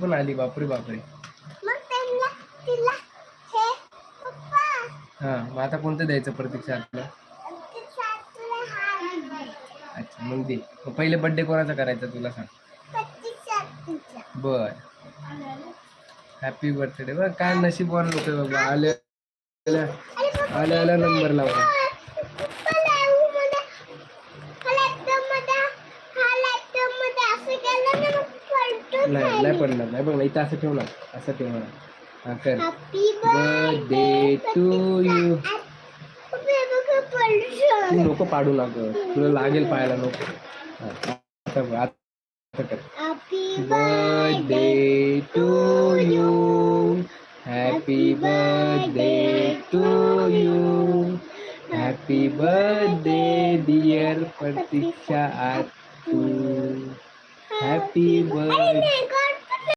पण आली. बापरे बापरे. हा, मग आता कोणतं द्यायचं प्रतीक्षा आपलं? अच्छा, मग दे. मग पहिले बर्थडे कोणाचा करायचा तुला सांग. बर, हॅपी बर्थडे. बघ काय नशीबवान लोक बाबा. आल्या नंबर लावला. नाही पडणार. नाही बघ ना, इथं असं ठेवणार. असं ठेवणार. हा कर. Birthday to you. तू नको पाडू ना ग, तुला लागेल पायाला. नको. आता कर. Birthday to you. Happy birthday to you. Happy birthday dear Pratiksha आतू. Happy birthday.